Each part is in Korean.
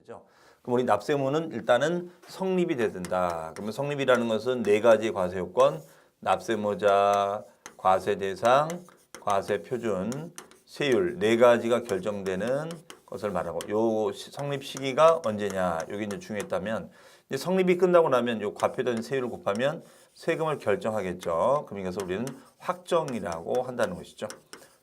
거죠. 그럼 우리 납세의무는 일단은 성립이 돼야 된다. 그러면 성립이라는 것은 네 가지 과세 요건, 납세의무자, 과세 대상, 과세 표준, 세율 네 가지가 결정되는 것을 말하고 요 성립 시기가 언제냐. 여기 이제 중요했다면 이제 성립이 끝나고 나면 요 과표된 세율을 곱하면 세금을 결정하겠죠. 그럼 이것을 우리는 확정이라고 한다는 것이죠.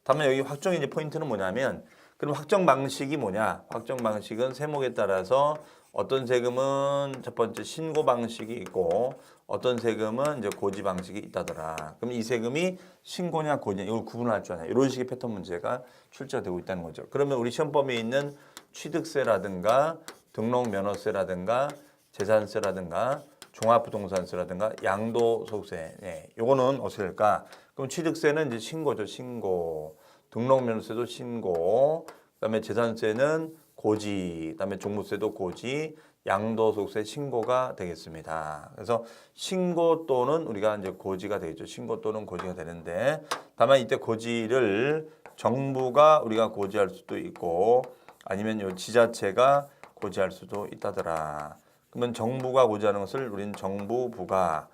다만 여기 확정의 이제 포인트는 뭐냐면 그럼 확정 방식이 뭐냐? 확정 방식은 세목에 따라서 어떤 세금은 첫 번째 신고 방식이 있고 어떤 세금은 이제 고지 방식이 있다더라. 그럼 이 세금이 신고냐 고지냐 이걸 구분할 줄 아냐. 이런 식의 패턴 문제가 출제가 되고 있다는 거죠. 그러면 우리 시험 범위에 있는 취득세라든가 등록면허세라든가 재산세라든가 종합부동산세라든가 양도소득세. 네, 요거는 어떻게 될까? 그럼 취득세는 이제 신고죠, 신고. 등록면허세도 신고. 그다음에 재산세는 고지. 그다음에 종부세도 고지. 양도소득세 신고가 되겠습니다. 그래서 신고 또는 우리가 이제 고지가 되겠죠. 신고 또는 고지가 되는데 다만 이때 고지를 정부가 우리가 고지할 수도 있고 아니면 요 지자체가 고지할 수도 있다더라. 그러면 정부가 고지하는 것을 우리는 정부부가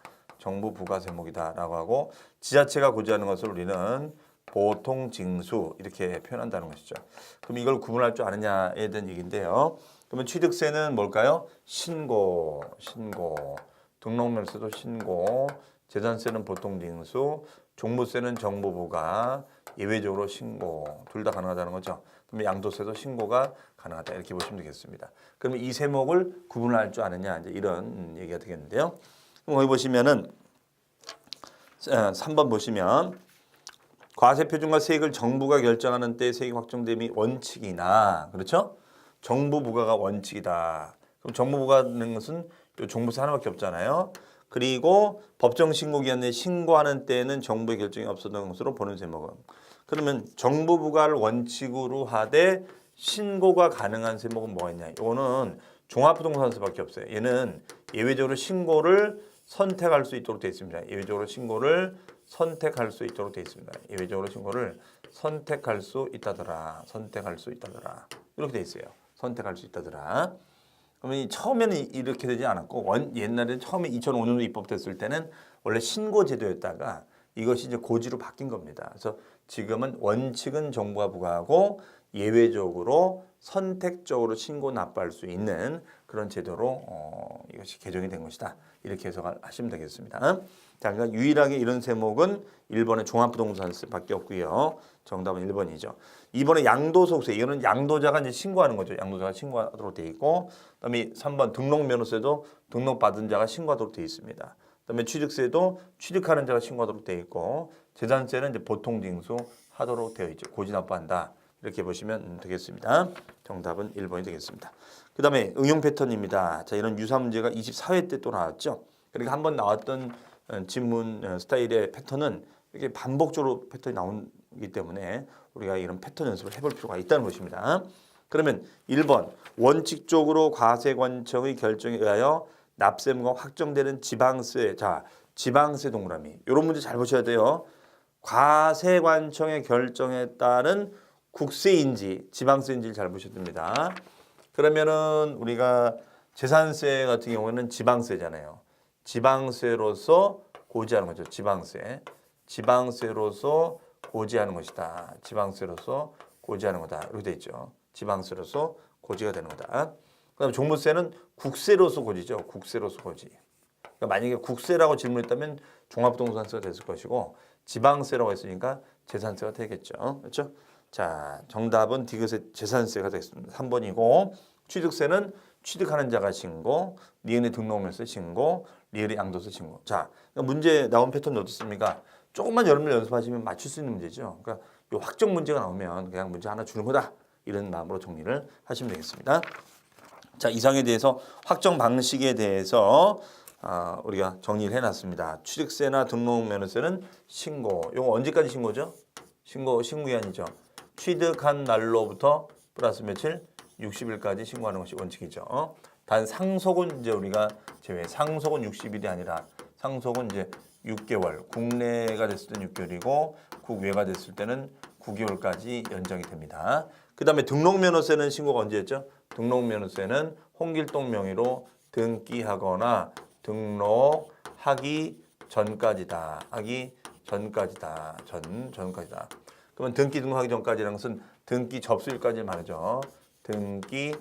세목이다라고 하고 지자체가 고지하는 것을 우리는 보통징수 이렇게 표현한다는 것이죠. 그럼 이걸 구분할 줄 아느냐에 대한 얘기인데요. 그러면 취득세는 뭘까요? 신고, 등록면세도 신고, 재산세는 보통징수, 종부세는 정부부가 예외적으로 신고, 둘 다 가능하다는 거죠. 그러면 양도세도 신고가 가능하다 이렇게 보시면 되겠습니다. 그러면 이 세목을 구분할 줄 아느냐 이제 이런 얘기가 되겠는데요. 그럼 여기 보시면은 3번 보시면 과세 표준과 세액을 정부가 결정하는 때 세액 확정됨이 원칙이나 그렇죠? 정부 부과가 원칙이다. 그럼 정부 부과는 것은 종부세 하나밖에 없잖아요. 그리고 법정 신고 기한 내에 신고하는 때에는 정부의 결정이 없었던 것으로 보는 세목은 그러면 정부 부과를 원칙으로 하되 신고가 가능한 세목은 뭐가 있냐? 이거는 종합부동산세밖에 없어요. 얘는 예외적으로 신고를 선택할 수 있도록 되어 있습니다. 예외적으로 신고를 선택할 수 있도록 되어 있습니다. 예외적으로 신고를 선택할 수 있다더라. 이렇게 되어 있어요. 선택할 수 있다더라. 그러면 처음에는 이렇게 되지 않았고 옛날에 처음에 2005년도 입법됐을 때는 원래 신고 제도였다가 이것이 이제 고지로 바뀐 겁니다. 그래서 지금은 원칙은 정부가 부과하고 예외적으로 선택적으로 신고 납부할 수 있는 그런 제도로 이것이 개정이 된 것이다. 이렇게 해석하시면 되겠습니다. 자, 그러니까 유일하게 이런 세목은 1번의 종합부동산세밖에 없고요. 정답은 1번이죠. 2번의 양도소득세. 이거는 양도자가 이제 신고하는 거죠. 양도자가 신고하도록 되어 있고, 그다음에 3번 등록면허세도 등록받은 자가 신고하도록 되어 있습니다. 그다음에 취득세도 취득하는 자가 신고하도록 되어 있고, 재산세는 이제 보통징수 하도록 되어 있죠. 고지 납부한다. 이렇게 보시면 되겠습니다. 정답은 1번이 되겠습니다. 그 다음에 응용 패턴입니다. 자, 이런 유사 문제가 24회 때 또 나왔죠. 그러니까 한번 나왔던 지문 스타일의 패턴은 이렇게 반복적으로 패턴이 나오기 때문에 우리가 이런 패턴 연습을 해볼 필요가 있다는 것입니다. 그러면 1번 원칙적으로 과세관청의 결정에 의하여 납세의무가 확정되는 지방세. 자, 지방세 동그라미. 이런 문제 잘 보셔야 돼요. 과세관청의 결정에 따른 국세인지 지방세인지를 잘 보셔야 됩니다. 그러면은 우리가 재산세 같은 경우에는 지방세잖아요. 지방세로서 고지하는 거죠. 지방세로서 고지하는 것이다. 지방세로서 고지하는 거다. 이렇게 돼 있죠. 지방세로서 고지가 되는 거다. 그다음에 종부세는 국세로서 고지죠. 국세로서 고지. 그러니까 만약에 국세라고 질문했다면 종합부동산세가 됐을 것이고 지방세라고 했으니까 재산세가 되겠죠. 그렇죠? 자, 정답은 디귿의 재산세가 되겠습니다. 3번이고 취득세는 취득하는 자가 신고, 니은의 등록면세 신고, 리을의 양도세 신고. 자, 문제 나온 패턴이 어떻습니까? 조금만 여러분들 연습하시면 맞출 수 있는 문제죠. 그러니까 이 확정 문제가 나오면 그냥 문제 하나 주는 거다. 이런 마음으로 정리를 하시면 되겠습니다. 자, 이상에 대해서 확정 방식에 대해서 우리가 정리를 해놨습니다. 취득세나 등록면허세는 신고. 이거 언제까지 신고죠? 신고기한이죠. 취득한 날로부터 플러스 며칠? 60일까지 신고하는 것이 원칙이죠. 단 상속은 이제 우리가 제외. 상속은 60일이 아니라 상속은 이제 6개월. 국내가 됐을 때는 6개월이고 국외가 됐을 때는 9개월까지 연장이 됩니다. 그 다음에 등록면허세는 신고가 언제 했죠? 등록면허세는 홍길동 명의로 등기하거나 등록하기 전까지다. 전까지다. 그러면 등기 등록하기 전까지라는 것은 등기 접수일까지를 말하죠. 등기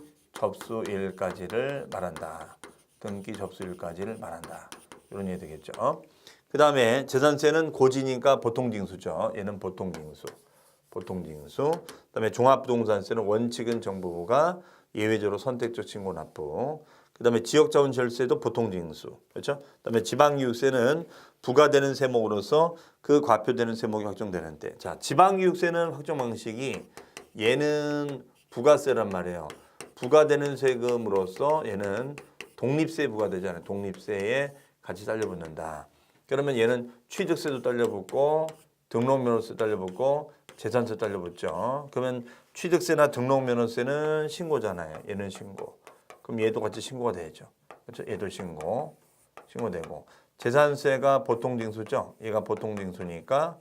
접수일까지를 말한다. 이런 얘기 되겠죠. 그 다음에 재산세는 고지니까 보통징수죠. 얘는 보통징수. 그다음에 종합부동산세는 원칙은 정부가 예외적으로 선택적 신고 납부. 그다음에 지역자원시설세도 보통징수. 그렇죠? 그다음에 지방이익세는 부과되는 세목으로서 그 과표되는 세목이 확정되는 때. 자, 지방이익세는 확정 방식이 얘는 부가세란 말이에요. 부과되는 세금으로서 얘는 독립세 부과되잖아요. 독립세에 같이 딸려붙는다. 그러면 얘는 취득세도 딸려붙고 등록면허세 딸려붙고 재산세 딸려붙죠. 그러면 취득세나 등록면허세는 신고잖아요. 얘는 신고. 그럼 얘도 같이 신고가 되죠. 그렇죠? 얘도 신고되고 재산세가 보통징수죠. 얘가 보통징수니까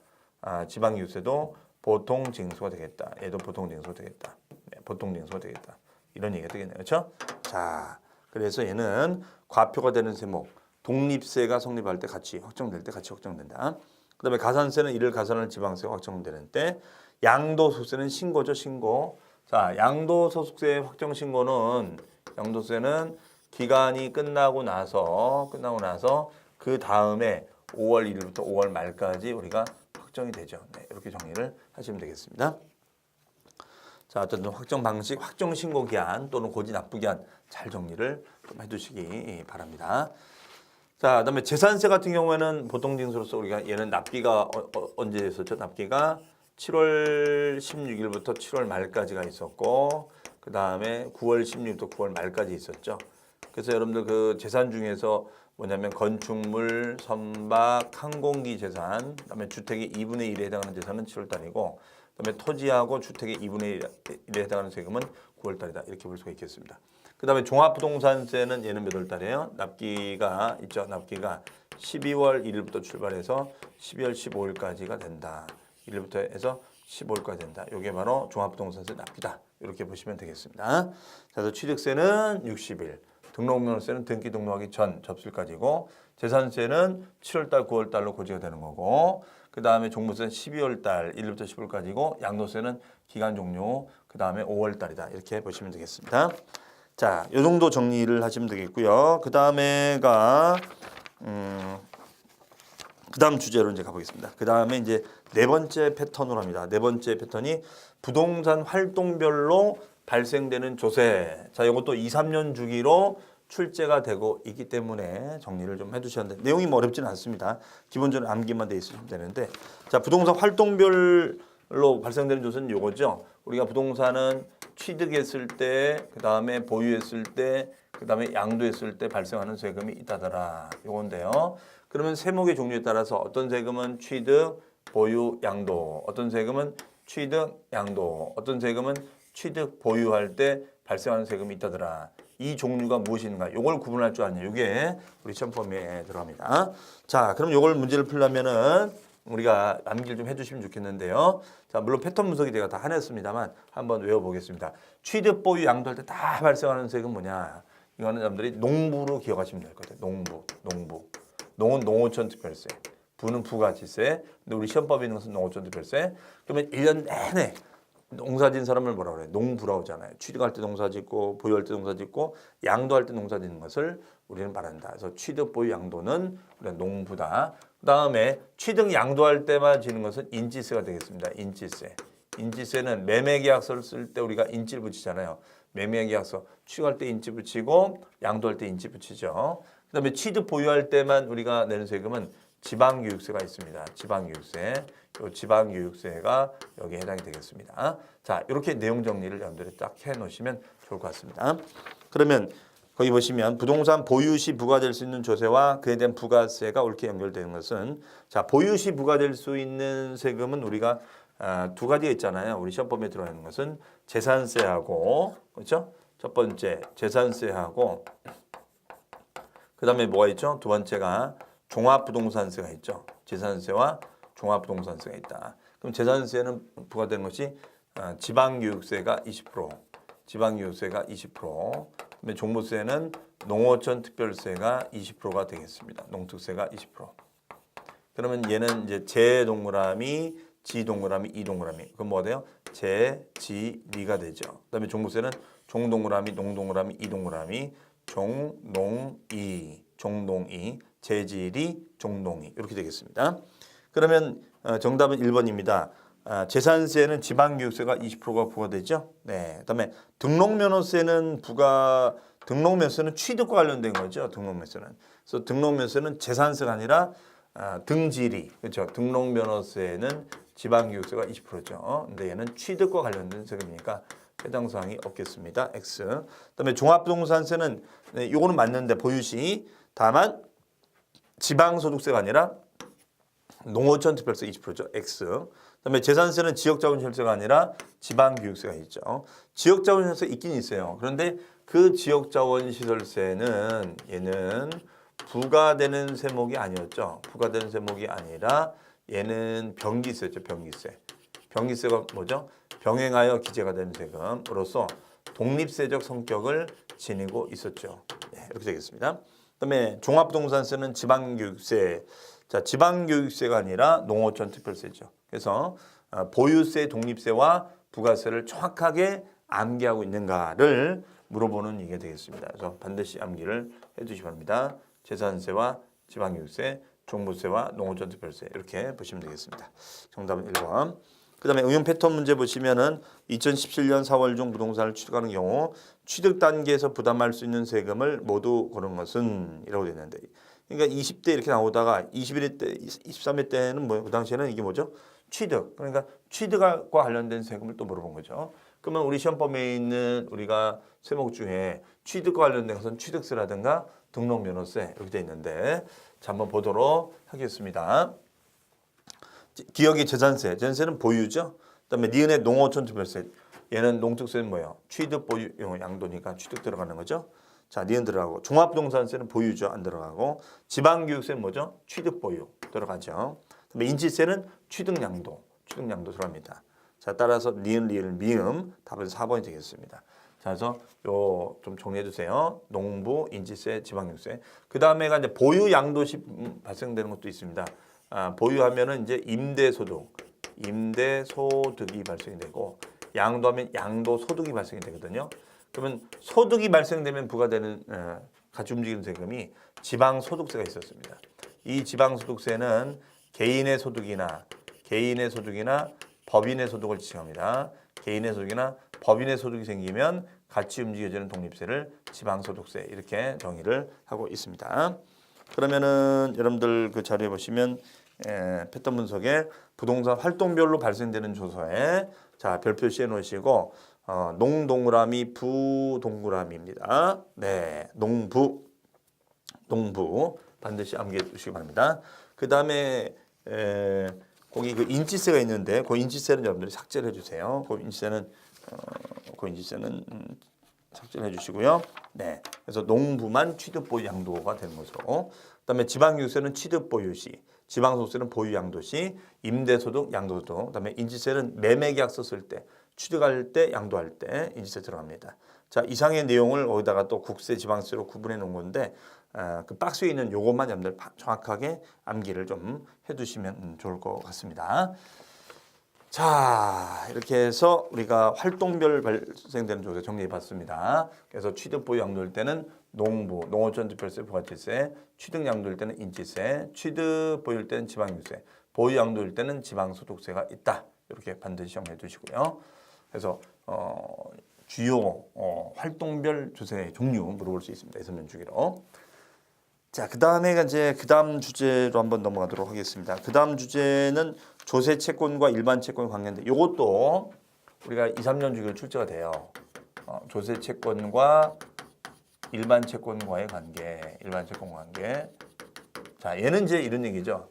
지방이익세도 보통징수가 되겠다. 얘도 보통징수가 되겠다. 이런 얘기가 되겠네요. 그렇죠? 자, 그래서 얘는 과표가 되는 세목, 독립세가 성립할 때 같이 확정될 때 같이 확정된다. 그다음에 가산세는 이를 가산하는 지방세가 확정되는 때, 양도소득세는 신고죠, 신고. 자, 양도소득세 확정 신고는 양도세는 기간이 끝나고 나서 그 다음에 5월 1일부터 5월 말까지 우리가 확정이 되죠. 네, 이렇게 정리를 하시면 되겠습니다. 자, 어쨌든 확정 방식, 확정 신고 기한 또는 고지 납부 기한 잘 정리를 좀 해두시기 바랍니다. 자, 그다음에 재산세 같은 경우에는 보통징수로서 우리가 얘는 납기가 언제 있었죠? 납기가 7월 16일부터 7월 말까지가 있었고, 그 다음에 9월 16일부터 9월 말까지 있었죠. 그래서 여러분들 그 재산 중에서 뭐냐면 건축물, 선박, 항공기 재산, 그다음에 주택의 2분의 1에 해당하는 재산은 7월 달이고, 그다음에 토지하고 주택의 2분의 1에 해당하는 세금은 9월 달이다. 이렇게 볼 수가 있겠습니다. 그 다음에 종합부동산세는 얘는 몇 월 달이에요? 납기가 있죠. 납기가 12월 1일부터 출발해서 12월 15일까지가 된다. 1일부터 해서 15일까지 된다. 이게 바로 종합부동산세 납기다. 이렇게 보시면 되겠습니다. 그래서 취득세는 60일, 등록면허세는 등기 등록하기 전 접수일까지고, 재산세는 7월달, 9월달로 고지가 되는 거고, 그 다음에 종부세는 12월달 1일부터 15일까지고, 양도세는 기간 종료, 그 다음에 5월달이다. 이렇게 보시면 되겠습니다. 자, 요 정도 정리를 하시면 되겠고요. 그 다음에가 그 다음 주제로 이제 가보겠습니다. 그 다음에 이제 네 번째 패턴으로 합니다. 네 번째 패턴이 부동산 활동별로 발생되는 조세. 자, 이것도 2, 3년 주기로 출제가 되고 있기 때문에 정리를 좀 해두셨는데 내용이 뭐 어렵지는 않습니다. 기본적으로 암기만 돼 있으시면 되는데, 자, 부동산 활동별로 발생되는 조세는 요거죠. 우리가 부동산은 취득했을 때, 그 다음에 보유했을 때, 그 다음에 양도했을 때 발생하는 세금이 있다더라. 요건데요. 그러면 세목의 종류에 따라서 어떤 세금은 취득, 보유, 양도, 어떤 세금은 취득, 양도, 어떤 세금은 취득, 보유할 때 발생하는 세금이 있다더라. 이 종류가 무엇인가? 요걸 구분할 줄 아냐. 요게 우리 시험 범위에 들어갑니다. 자, 그럼 요걸 문제를 풀려면은 우리가 암기를 좀 해주시면 좋겠는데요. 자, 물론 패턴 분석이 제가 다 해냈습니다만 한번 외워보겠습니다. 취득, 보유, 양도할 때 다 발생하는 세금 뭐냐? 이거는 여러분들이 농부로 기억하시면 될 것 같아요. 농부. 농은 농어촌 특별세, 부는 부가치세. 근데 우리 시험법에 있는 것은 농어촌 특별세. 그러면 1년 내내 농사진 사람을 뭐라고 그래요? 농부라고 하잖아요. 취득할 때 농사짓고 보유할 때 농사짓고 양도할 때 농사짓는 것을 우리는 말한다. 그래서 취득, 보유, 양도는 우리가 농부다. 그다음에 취득, 양도할 때만 지는 것은 인지세가 되겠습니다. 인지세는 매매계약서를 쓸 때 우리가 인지를 붙이잖아요. 매매계약서 취득할 때 인지 붙이고 양도할 때 인지 붙이죠. 그다음에 취득, 보유할 때만 우리가 내는 세금은 지방교육세가 있습니다. 지방교육세. 이 지방교육세가 여기에 해당이 되겠습니다. 자, 이렇게 내용 정리를 여러분들이 딱 해놓으시면 좋을 것 같습니다. 그러면 거기 보시면 부동산 보유 시 부과될 수 있는 조세와 그에 대한 부가세가 옳게 연결되는 것은, 자, 보유 시 부과될 수 있는 세금은 우리가 두 가지가 있잖아요. 우리 시험법에 들어가 있는 것은 재산세하고, 그렇죠? 첫 번째 재산세하고, 그 다음에 뭐가 있죠? 두 번째가 종합부동산세가 있죠. 재산세와 종합부동산세가 있다. 그럼 재산세는 부과되는 것이 지방교육세가 20%, 지방교육세가 20%, 그다음에 종부세는 농어촌 특별세가 20%가 되겠습니다. 농특세가 20%. 그러면 얘는 이제 재 동그라미, 지 동그라미, 이 동그라미. 그럼 뭐가 돼요? 재, 지, 리가 되죠. 그다음에 종부세는 종 동그라미, 농 동그라미, 이 동그라미, 종, 농, 이, 종동이, 재지리, 종동이 이렇게 되겠습니다. 그러면 정답은 1번입니다. 재산세는 지방교육세가 20%가 부과되죠. 네. 그다음에 등록면허세는 등록면허세는 취득과 관련된 거죠. 등록면허세는. 그래서 등록면허세는 재산세가 아니라 등지리, 그렇죠. 등록면허세는 지방교육세가 20%죠. 근데 얘는 취득과 관련된 세금이니까 해당 사항이 없겠습니다. X. 그다음에 종합부동산세는 이거는 맞는데 보유시 다만 지방소득세가 아니라 농어촌 특별세 20%죠. X. 그다음에 재산세는 지역자원시설세가 아니라 지방교육세가 있죠. 지역자원시설세 있긴 있어요. 그런데 그 지역자원시설세는 얘는 부과되는 세목이 아니었죠. 부과되는 세목이 아니라 얘는 병기세죠. 병기세. 병기세가 뭐죠? 병행하여 기재가 되는 세금으로서 독립세적 성격을 지니고 있었죠. 네, 이렇게 되겠습니다. 그다음에 종합부동산세는 지방교육세. 자, 지방교육세가 아니라 농어촌 특별세죠. 그래서 보유세, 독립세와 부가세를 정확하게 암기하고 있는가를 물어보는 이게 되겠습니다. 그래서 반드시 암기를 해주시기 바랍니다. 재산세와 지방교육세, 종부세와 농어촌 특별세 이렇게 보시면 되겠습니다. 정답은 1번. 그다음에 응용 패턴 문제 보시면은 2017년 4월 중 부동산을 취득하는 경우 취득 단계에서 부담할 수 있는 세금을 모두 고른 것은 이라고 되어 있는데, 그러니까 20대 이렇게 나오다가 21회 때, 23회 때는 뭐 그 당시에는 이게 뭐죠? 취득. 그러니까 취득과 관련된 세금을 또 물어본 거죠. 그러면 우리 시험범위에 있는 우리가 세목 중에 취득과 관련된 것은 취득세라든가 등록면허세 이렇게 돼 있는데, 자 한번 보도록 하겠습니다. 기억이 재산세, 재산세는 보유죠. 그다음에 니은의 농어촌 특별세, 얘는 농특세는 뭐예요? 취득 보유 양도니까 취득 들어가는 거죠. 자, 니은 들어가고, 종합부동산세는 보유죠, 안 들어가고, 지방교육세는 뭐죠? 취득 보유 들어가죠. 그다음에 인지세는 취득 양도 들어갑니다. 자, 따라서 니은, 리을, 미음 답은 4번이 되겠습니다. 자, 그래서 요 좀 정리해 주세요. 농부, 인지세, 지방교육세. 그 다음에가 이제 보유 양도시 발생되는 것도 있습니다. 보유하면은 이제 임대소득이 발생이 되고, 양도하면 양도소득이 발생이 되거든요. 그러면 소득이 발생되면 부과되는 같이 움직이는 세금이 지방소득세가 있었습니다. 이 지방소득세는 개인의 소득이나 법인의 소득을 지칭합니다. 개인의 소득이나 법인의 소득이 생기면 같이 움직여지는 독립세를 지방소득세 이렇게 정의를 하고 있습니다. 그러면은 여러분들 그 자료에 보시면 패턴 분석에 부동산 활동별로 발생되는 조서에 자 별표시해 놓으시고 농 동그라미 부 동그라미입니다. 네, 농부 반드시 암기해 주시기 바랍니다. 그 다음에 거기 그 인지세가 있는데 그 인지세는 여러분들이 삭제를 해주세요. 그 인지세는 삭제를 해주시고요. 네, 그래서 농부만 취득보유 양도가 되는 것으로. 그다음에 지방교육세는 취득보유시, 지방소득세는 보유양도시, 임대소득, 양도소득. 그다음에 인지세는 매매계약 썼을 때, 취득할 때, 양도할 때 인지세 들어갑니다. 자, 이상의 내용을 거기다가 또 국세, 지방세로 구분해 놓은 건데 그 박스에 있는 요것만 여러분들 정확하게 암기를 좀 해두시면 좋을 것 같습니다. 자, 이렇게 해서 우리가 활동별 발생되는 조세 정리해봤습니다. 그래서 취득보유 양도일 때는 농부, 농어촌 특별세, 부가세세, 취득 양도일 때는 인지세, 취득 보유일 때는 지방유세, 보유 양도일 때는 지방소득세가 있다. 이렇게 반드시 정리해 두시고요. 그래서 주요 활동별 조세 종류 물어볼 수 있습니다. 6면 주기로. 자, 그 다음에 이제 그 다음 주제로 한번 넘어가도록 하겠습니다. 그 다음 주제는 조세 채권과 일반 채권 관계인데 이것도 우리가 2, 3년 주기로 출제가 돼요. 조세 채권과 일반 채권과의 관계, 일반 채권 관계. 자, 얘는 이제 이런 얘기죠.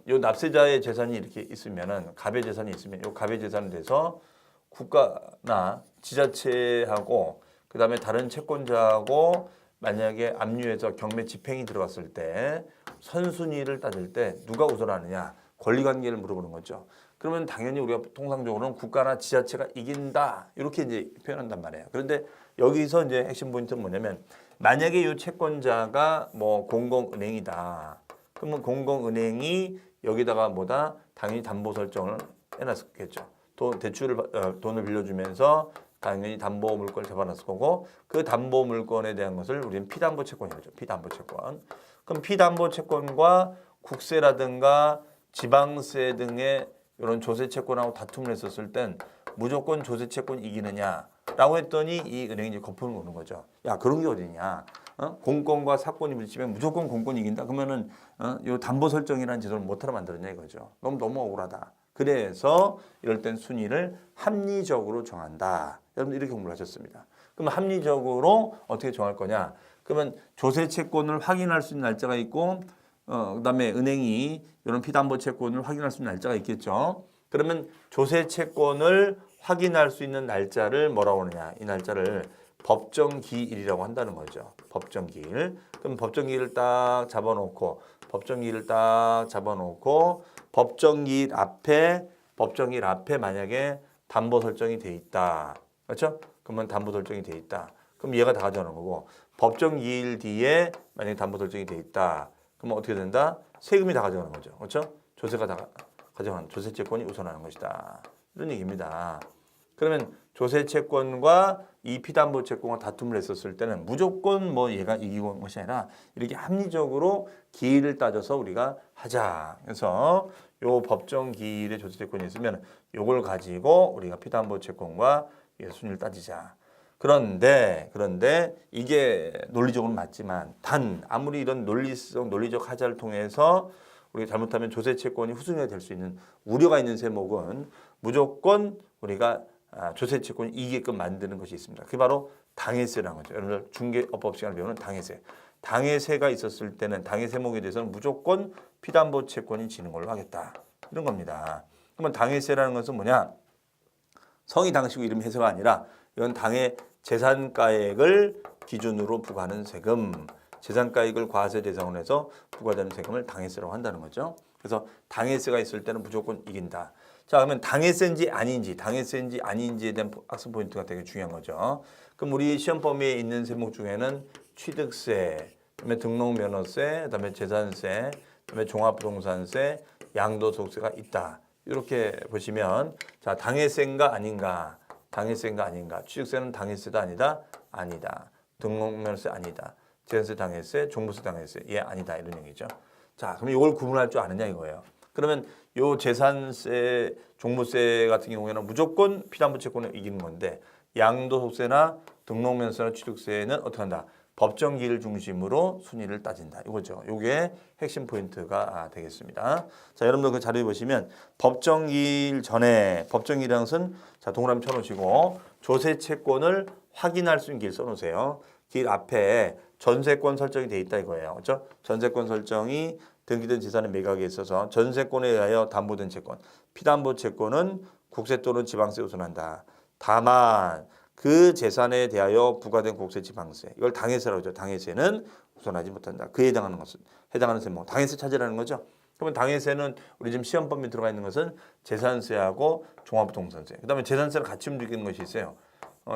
요 납세자의 재산이 이렇게 있으면은 갑의 재산이 있으면 요 갑의 재산에 대해서 국가나 지자체하고 그 다음에 다른 채권자하고 만약에 압류해서 경매 집행이 들어갔을 때 선순위를 따질 때 누가 우선하느냐 권리관계를 물어보는 거죠. 그러면 당연히 우리가 통상적으로는 국가나 지자체가 이긴다 이렇게 이제 표현한단 말이에요. 그런데 여기서 이제 핵심 포인트는 뭐냐면 만약에 이 채권자가 뭐 공공은행이다. 그러면 공공은행이 여기다가 뭐다 당연히 담보 설정을 해놨겠죠. 돈을 빌려주면서 당연히 담보 물건을 잡아놨을 거고 그 담보 물건에 대한 것을 우리는 피담보 채권이죠. 피담보 채권. 그럼 피담보 채권과 국세라든가 지방세 등의 이런 조세 채권하고 다툼을 했었을 땐 무조건 조세 채권 이기느냐라고 했더니 이 은행이 이제 거품을 오는 거죠. 야 그런 게 어디냐? 공권과 사건이 부딪히면 무조건 공권이 이긴다. 그러면은 요 담보 설정이라는 제도를 못하러 만들었냐 이거죠. 너무 억울하다. 그래서 이럴 땐 순위를 합리적으로 정한다. 여러분들 이렇게 공부를 하셨습니다. 그럼 합리적으로 어떻게 정할 거냐? 그러면 조세 채권을 확인할 수 있는 날짜가 있고 그다음에 은행이 이런 피담보 채권을 확인할 수 있는 날짜가 있겠죠. 그러면 조세 채권을 확인할 수 있는 날짜를 뭐라고 하느냐? 이 날짜를 법정기일이라고 한다는 거죠. 법정기일. 그럼 법정기일을 딱 잡아놓고 법정기일 앞에 만약에 담보 설정이 돼 있다. 그렇죠? 그러면 담보 설정이 돼 있다. 그럼 얘가 다 가져가는 거고 법정기일 뒤에 만약에 담보 설정이 돼 있다. 그러면 어떻게 된다? 세금이 다 가져가는 거죠. 그렇죠? 조세가 다 가져가는 조세 채권이 우선하는 것이다. 이런 얘기입니다. 그러면 조세 채권과 이 피담보 채권과 다툼을 했었을 때는 무조건 뭐 얘가 이기고 온 것이 아니라 이렇게 합리적으로 기일을 따져서 우리가 하자. 그래서 요 법정 기일의 조세 채권이 있으면 요걸 가지고 우리가 피담보 채권과 순위를 따지자. 그런데 이게 논리적으로는 맞지만 단 아무리 이런 논리적 하자를 통해서 우리가 잘못하면 조세 채권이 후순위가 될 수 있는 우려가 있는 세목은 무조건 우리가 조세 채권이 이기게끔 만드는 것이 있습니다. 그게 바로 당해세라는 거죠. 여러분들 중개업법 시간을 배우는 당해세. 당해세가 있었을 때는 당해 세목에 대해서는 무조건 피담보 채권이 지는 걸로 하겠다. 이런 겁니다. 그러면 당해세라는 것은 뭐냐? 성이 당시고 이름 해서가 아니라 이건 당의 재산가액을 기준으로 부과하는 세금, 재산가액을 과세 대상으로 해서 부과되는 세금을 당해세라고 한다는 거죠. 그래서 당해세가 있을 때는 무조건 이긴다. 자, 그러면 당해세인지 아닌지에 대한 학습 포인트가 되게 중요한 거죠. 그럼 우리 시험 범위에 있는 세목 중에는 취득세, 그다음에 등록면허세, 그다음에 재산세, 그다음에 종합부동산세, 양도소득세가 있다. 이렇게 보시면 자, 당해세인가 아닌가? 취득세는 당해세다 아니다. 등록면허세 아니다. 재산세 당해세, 종부세 당해세 아니다 이런 얘기죠. 자, 그럼 이걸 구분할 줄 아느냐 이거예요. 그러면 요 재산세, 종부세 같은 경우에는 무조건 피담보 채권을 이기는 건데 양도소득세나 등록면허세나 취득세는 어떻게 한다? 법정기일 중심으로 순위를 따진다. 이거죠. 이게 핵심 포인트가 되겠습니다. 자, 여러분들 그 자료에 보시면 법정기일 전에 법정기일이라는 것은 자, 동그라미 쳐놓으시고 조세 채권을 확인할 수 있는 길 써놓으세요. 길 앞에 전세권 설정이 돼 있다 이거예요. 그렇죠? 전세권 설정이 등기된 재산의 매각에 있어서 전세권에 의하여 담보된 채권, 피담보 채권은 국세 또는 지방세 우선한다. 다만 그 재산에 대하여 부과된 국세 지방세 이걸 당해세라고 하죠. 당해세는 우선하지 못한다. 그에 해당하는 세목 당해세 찾으라는 거죠. 그러면 당해세는 우리 지금 시험 범위에 들어가 있는 것은 재산세하고 종합부동산세. 그다음에 재산세를 같이 움직이는 것이 있어요.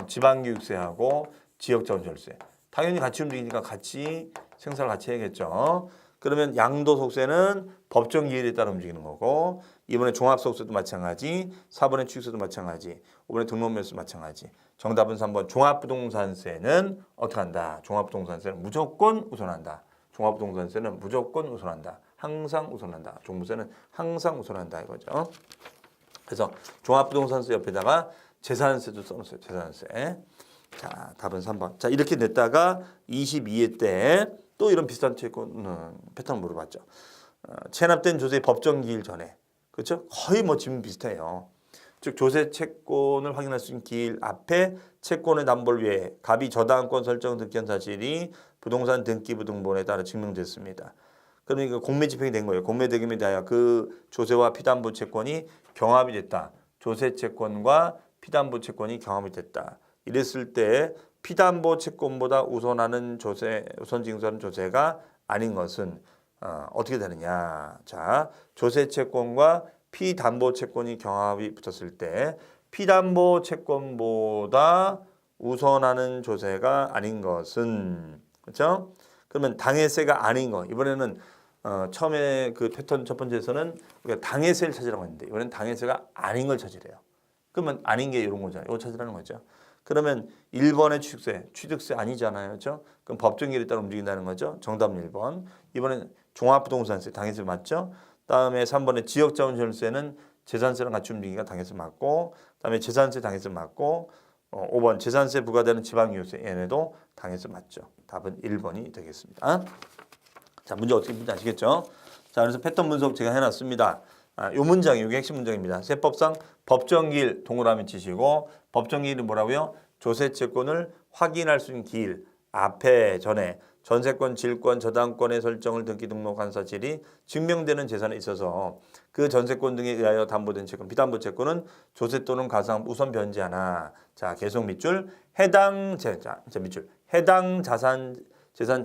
지방교육세하고 지역자원절세. 당연히 같이 움직이니까 같이 생산을 같이 해야겠죠. 그러면 양도소득세는 법정기일에 따라 움직이는 거고 이번에 종합소득세도 마찬가지, 4번의 취득세도 마찬가지, 5번의 등록면세도 마찬가지. 정답은 3번 종합부동산세는 어떻게 한다? 종합부동산세는 무조건 우선한다. 항상 우선한다. 종부세는 항상 우선한다 이거죠. 그래서 종합부동산세 옆에다가 재산세도 써놓으세요. 재산세. 자, 답은 3번. 자, 이렇게 냈다가 22회 때 또 이런 비슷한 패턴을 물어봤죠. 체납된 조세 법정기일 전에. 그렇죠? 거의 뭐 지금 비슷해요. 즉 조세 채권을 확인할 수 있는 기일 앞에 채권의 담보를 위해 갑이 저당권 설정 득견 사실이 부동산 등기부 등본에 따라 증명됐습니다. 그러니까 공매 집행이 된 거예요. 공매 대금에 대하여 그 조세와 피담보 채권이 경합이 됐다. 조세 채권과 피담보 채권이 경합이 됐다. 이랬을 때 피담보 채권보다 우선 징수하는 조세가 아닌 것은 어떻게 되느냐. 자, 조세 채권과 피담보 채권이 경합이 붙었을 때 피담보 채권보다 우선하는 조세가 아닌 것은 그렇죠? 그러면 당해세가 아닌 거 이번에는 처음에 그 패턴 첫 번째에서는 우리가 당해세를 찾으라고 했는데 이번엔 당해세가 아닌 걸 찾으래요. 그러면 아닌 게 이런 거잖아요. 이거 찾으라는 거죠. 그러면 1번의 취득세 아니잖아요. 그렇죠? 그럼 법정기일에 따라 움직인다는 거죠. 정답 1번. 이번엔 종합부동산세 당해세 맞죠? 다음에 3번의 지역자원시설세는 재산세랑 같이 움직이니까 당해세 맞고 다음에 재산세 당해세 맞고 5번 재산세 부과되는 지방이유세 얘네도 당해세 맞죠. 답은 1번이 되겠습니다. 자, 문제 어떻게 풀지 아시겠죠? 자, 그래서 패턴 분석 제가 해놨습니다. 요 문장이 이게 핵심 문장입니다. 세법상 법정기일 동그라미 치시고 법정기일은 뭐라고요? 조세채권을 확인할 수 있는 기일 앞에 전에 전세권, 질권, 저당권의 설정을 등기 등록한 사실이 증명되는 재산에 있어서 그 전세권 등에 의하여 담보된 채권, 비담보 채권은 조세 또는 가상 우선 변제하나. 자, 계속 밑줄 해당 재산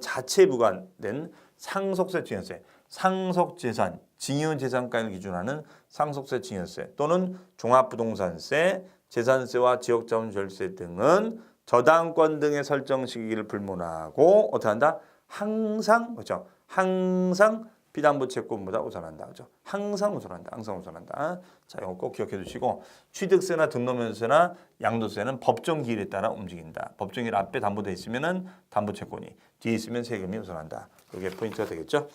자체에 부과된 상속세 증여세, 상속재산, 증여재산가를 기준하는 상속세 증여세 또는 종합부동산세, 재산세와 지역자원시설세 등은 저당권 등의 설정 시기를 불문하고 어떻게 한다? 항상 그렇죠? 항상 피담보 채권보다 우선한다. 그렇죠? 항상 우선한다. 항상 우선한다. 자, 이거 꼭 기억해 두시고 취득세나 등록면세나 양도세는 법정 기일에 따라 움직인다. 법정 기일 앞에 담보돼 있으면은 담보 채권이 뒤에 있으면 세금이 우선한다. 이게 포인트가 되겠죠?